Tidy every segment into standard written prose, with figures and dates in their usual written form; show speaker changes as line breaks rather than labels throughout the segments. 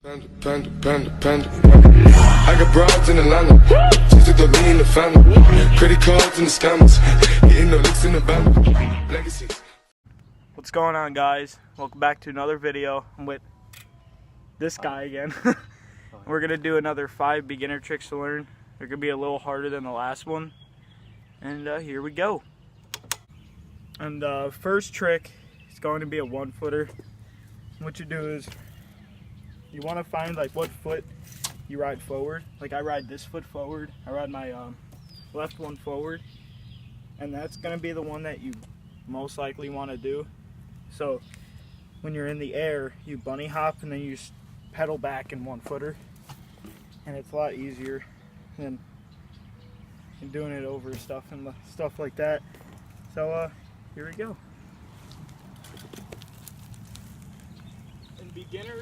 Panda, panda, panda, panda. I got broads in Atlanta. Just took the lean in the family. Credit cards and the scammers. Getting no licks in the band. Legacies.
What's going on, guys? Welcome back to another video. I'm with this guy again. We're gonna do another 5 beginner tricks to learn. They're gonna be a little harder than the last one. And here we go. And the first trick is going to be a 1-footer. What you do is you want to find like what foot you ride forward. Like I ride this foot forward. I ride my left one forward, and that's gonna be the one that you most likely want to do. So when you're in the air, you bunny hop and then you just pedal back in 1-footer, and it's a lot easier than doing it over stuff and stuff like that. So here we go. And beginner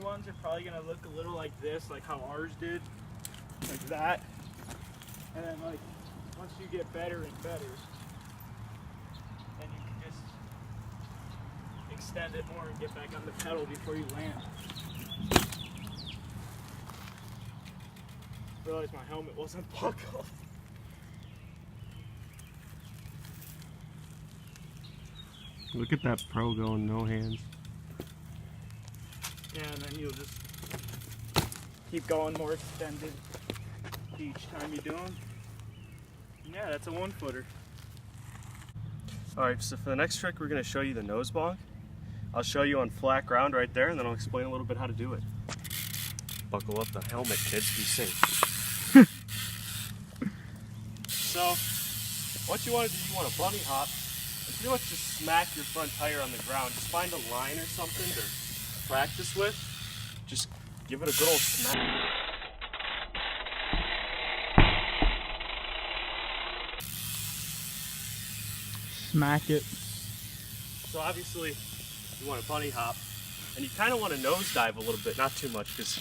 ones are probably gonna look a little like this, like how ours did, like that. And then like once you get better and better, then you can just extend it more and get back on the pedal before you land. Realized my helmet wasn't buckled.
Look at that pro going no hands.
Yeah, and then you'll just keep going more extended each time you do them. Yeah, that's a 1-footer.
Alright, so for the next trick we're going to show you the nose bonk. I'll show you on flat ground right there, and then I'll explain a little bit how to do it. Buckle up the helmet, kids, be safe. So, what you want to do, you want to bunny hop, and pretty much just smack your front tire on the ground. Just find a line or something to practice with. Just give it a good old smack.
Smack it.
So obviously you want to bunny hop, and you kind of want to nosedive a little bit, not too much, because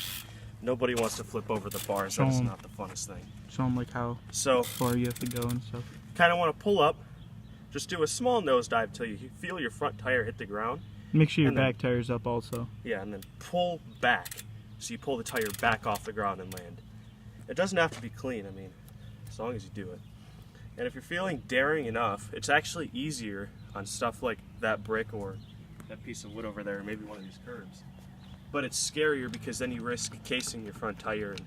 nobody wants to flip over the bars. That's not the funnest thing.
Show them like how far you have to go and stuff.
Kind of want to pull up, just do a small nosedive till you feel your front tire hit the ground.
Make sure your back tire's up also.
Yeah, and then pull back. So you pull the tire back off the ground and land. It doesn't have to be clean, I mean, as long as you do it. And if you're feeling daring enough, it's actually easier on stuff like that brick or that piece of wood over there, or maybe one of these curbs. But it's scarier because then you risk casing your front tire and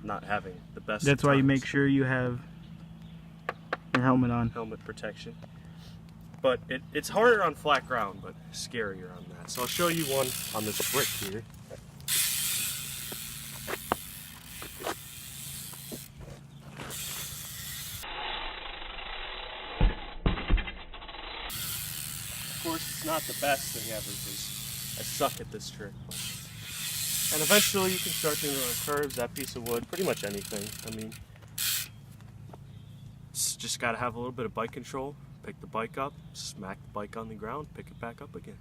not having the best.
That's why you make sure you have your helmet on.
Helmet protection. But it's harder on flat ground, but scarier on that. So I'll show you one on this brick here. Of course, it's not the best thing ever because I suck at this trick. And eventually you can start doing it on curves, that piece of wood, pretty much anything. I mean, it's just got to have a little bit of bike control. Pick the bike up, smack the bike on the ground, pick it back up again.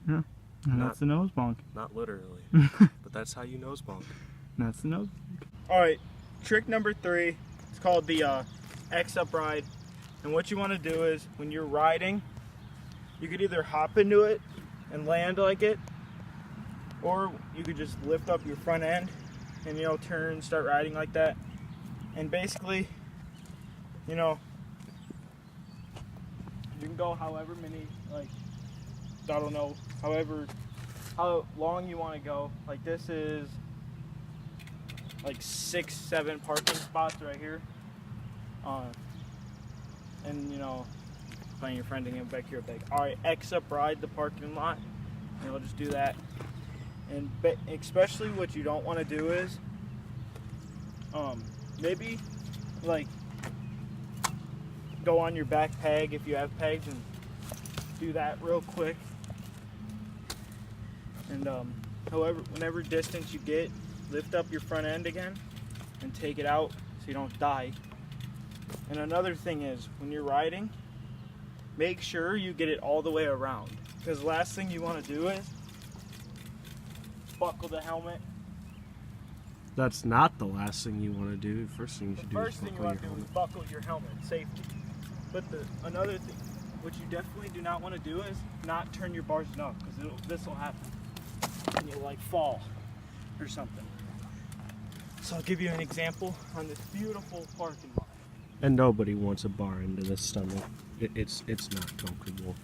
Yeah, and that's the nose bonk.
Not literally, but that's how you nose bonk.
That's the nose bonk. Alright, trick number 3, it's called the X-up ride. And what you want to do is, when you're riding, you could either hop into it and land like it, or you could just lift up your front end and, you know, turn, start riding like that. And basically, you know, you can go however many, like, I don't know, how long you want to go. Like this is like 6-7 parking spots right here. And you know, find your friend and get back here big. Alright, X-up ride the parking lot. And I'll just do that. And especially what you don't want to do is, maybe like go on your back peg if you have pegs and do that real quick. And whenever distance you get, lift up your front end again and take it out so you don't die. And another thing is, when you're riding, make sure you get it all the way around, because the last thing you want to do is buckle the helmet.
That's not the last thing you want to do. The first thing you should do is
buckle your helmet, safety. But another thing, what you definitely do not want to do is not turn your bars up, because this will happen. like fall or something. So I'll give you an example on this beautiful parking lot.
And nobody wants a bar into this stomach. It's not comfortable.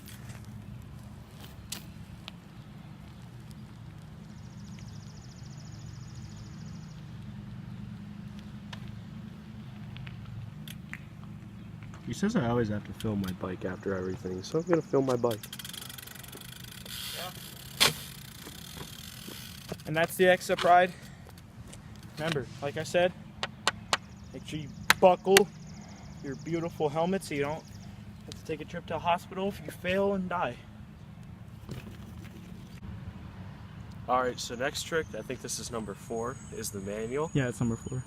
He says I always have to film my bike after everything, so I'm gonna film my bike.
And that's the Extra Pride. Remember, like I said, make sure you buckle your beautiful helmet so you don't have to take a trip to a hospital if you fail and die.
Alright, so next trick, I think this is number 4, is the manual.
Yeah, it's number 4.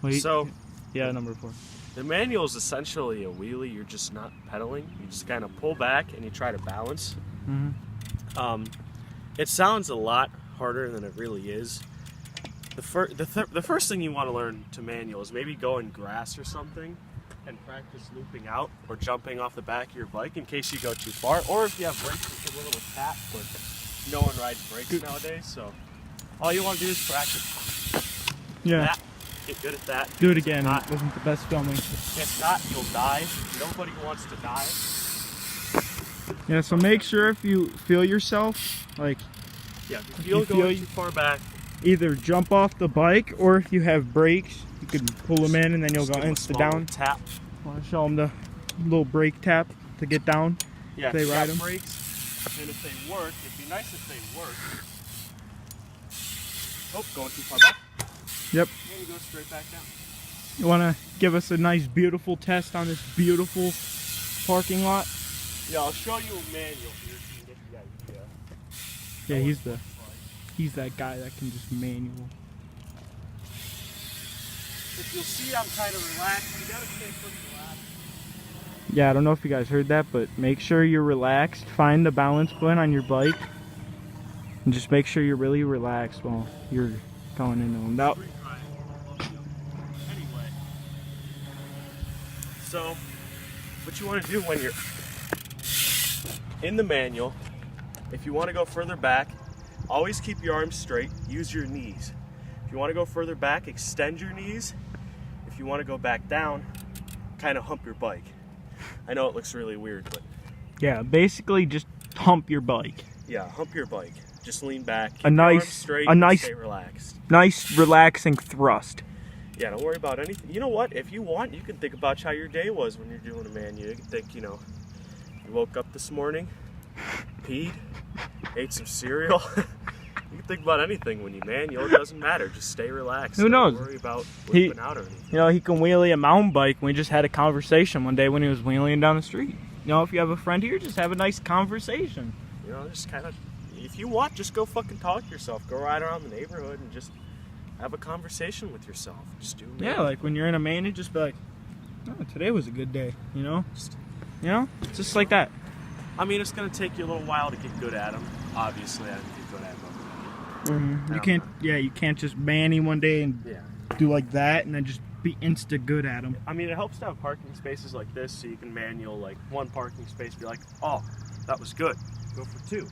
Wait,
So,
yeah, number 4.
the manual is essentially a wheelie. You're just not pedaling. You just kind of pull back and you try to balance.
Mm-hmm.
It sounds a lot harder than it really is. The first thing you want to learn to manual is maybe go in grass or something and practice looping out or jumping off the back of your bike in case you go too far. Or if you have brakes, you can a little tap, but no one rides brakes nowadays, so all you want to do is practice.
Yeah.
That. Get good at that.
Do it again.
Not-
It wasn't the best filming.
If not, you'll die. Nobody wants to die.
Yeah, so make sure if you feel yourself, like,
Yeah, if
If
you
you
feel
feel
going
you-
too far back,
either jump off the bike or if you have brakes, you can pull them in and then you'll
just
go
give 'em a
insta
small
down.
tap.
Want to show them the little brake tap to get down?
Yeah,
They
if you
ride
got
'em.
brakes, and if they work, it'd be nice if they work. Oh, going too far back.
Yep.
And you go straight back down.
You want to give us a nice, beautiful test on this beautiful parking lot?
Yeah, I'll show you a manual here so you can get the idea.
Yeah,
What it
he's that guy that can just manual.
If you'll see, I'm kind of relaxed. You gotta stay pretty relaxed.
Yeah, I don't know if you guys heard that, but make sure you're relaxed. Find the balance point on your bike. And just make sure you're really relaxed while you're going into them. Now,
Free ride. Anyway, so what you want to do when you're in the manual, if you want to go further back, always keep your arms straight. Use your knees. If you want to go further back, extend your knees. If you want to go back down, kind of hump your bike. I know it looks really weird, but
yeah, basically just hump your bike.
yeah, hump your bike. Just lean back. Keep
A
your
nice-
arms straight.
a nice-
Stay relaxed.
Nice, relaxing thrust.
Yeah, don't worry about anything. You know what? If you want, you can think about how your day was when you're doing a manual. You can think, you woke up this morning, peed, ate some cereal. You can think about anything when you manual. It doesn't matter. Just stay relaxed.
Who knows?
Don't worry about
He-
whipping out or anything.
You know, he can wheelie a mountain bike. We just had a conversation one day when he was wheeling down the street. You know, if you have a friend here, just have a nice conversation.
You know, just kind of, if you want, just go fucking talk to yourself. Go ride around the neighborhood and just have a conversation with yourself. Just do
Yeah, like when you're in a manual, just be like, oh, today was a good day, you know? Just like that.
I mean, it's going to take you a little while to get good at them. Obviously, I didn't get good at them.
You can't, you can't just manny one day and
Yeah.
do like that and then just be insta good at them.
I mean, it helps to have parking spaces like this so you can manual like one parking space, be like, oh, that was good. Go for 2,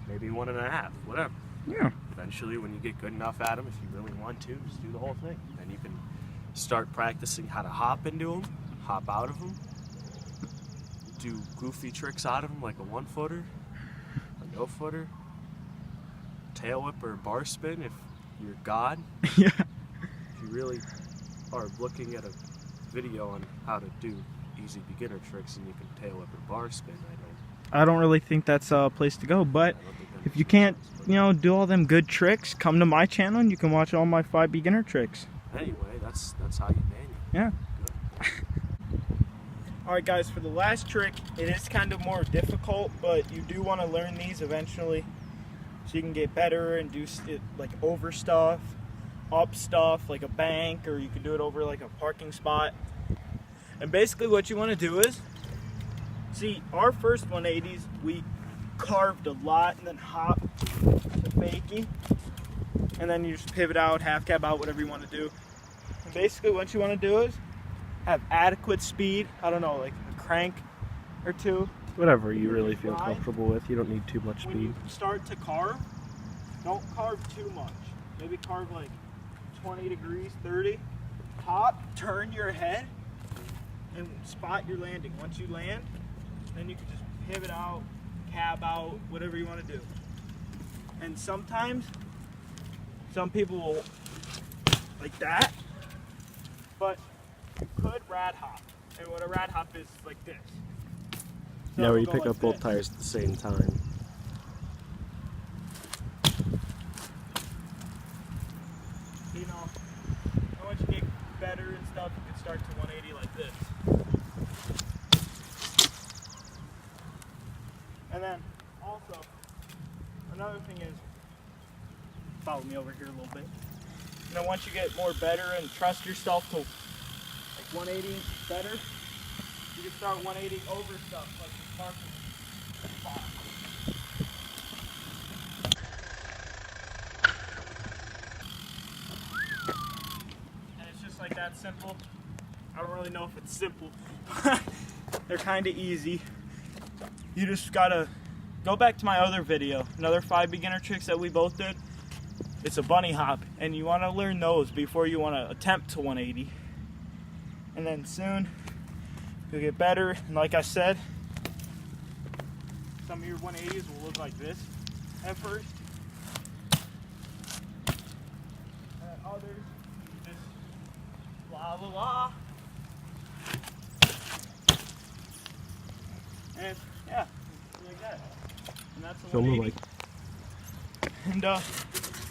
maybe 1.5, whatever.
Yeah.
Eventually, when you get good enough at them, if you really want to, just do the whole thing. Then you can start practicing how to hop into them, hop out of them, do goofy tricks out of them like a 1-footer, a no-footer, tail whip or bar spin if you're God.
Yeah.
If you really are looking at a video on how to do easy beginner tricks and you can tail whip or bar spin,
I don't really think that's a place to go, but
I don't think that
if
makes
you can't,
sense,
do all them good tricks, come to my channel and you can watch all my 5 beginner tricks.
but anyway, that's how you manual.
Yeah. Alright guys, for the last trick, it is kind of more difficult, but you do want to learn these eventually so you can get better and do like over stuff, up stuff like a bank, or you can do it over like a parking spot. And basically what you want to do is, see, our first 180s, we carved a lot and then hopped to fakie, and then you just pivot out, half cab out, whatever you want to do. And basically what you want to do is have adequate speed, I don't know, like a crank or 2.
Whatever you really feel
Right.
comfortable with. You don't need too much
When
speed.
you start to carve, don't carve too much. Maybe carve like 20 degrees, 30. Hop, turn your head, and spot your landing. Once you land, then you can just pivot out, cab out, whatever you want to do. And sometimes, some people will like that, but you could rad hop. And what a rad hop is like this. So
Yeah, where you
go
pick
like
up both
this.
tires at the same time.
You know, and once you get better and stuff, you can start to 180 like this. And then also, another thing is, follow me over here a little bit. You know, once you get more better and trust yourself to like 180 better, you can start 180 over stuff like this parking spot. And it's just like that simple. I don't really know if it's simple. They're kind of easy. You just gotta go back to my other video, another 5 beginner tricks that we both did. It's a bunny hop, and you want to learn those before you want to attempt to 180. And then soon you'll get better. And like I said, some of your 180s will look like this at first, and others just la la la. And yeah, like that. And that's a
Film the
180. And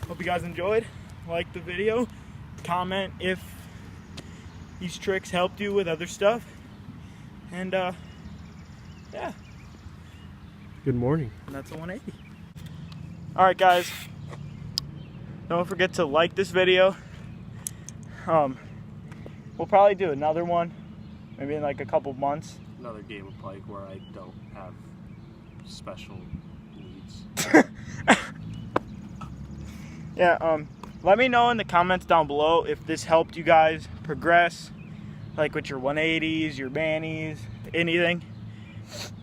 hope you guys enjoyed. Like the video. Comment if these tricks helped you with other stuff. And yeah.
Good morning.
And that's a 180. Alright guys. Don't forget to like this video. We'll probably do another one. Maybe in like a couple months.
Another game of Pike where I don't have special needs.
Yeah, let me know in the comments down below if this helped you guys progress, like with your 180s, your bannies, anything.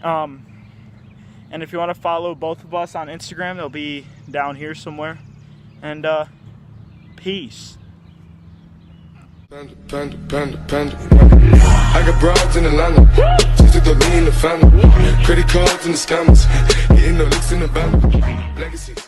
And if you want to follow both of us on Instagram, they'll be down here somewhere. And peace.
Panda, panda, panda, panda. I got broads in Atlanta. Just to throw me in the family. Credit cards and the scammers. Getting no licks in the band. Legacies.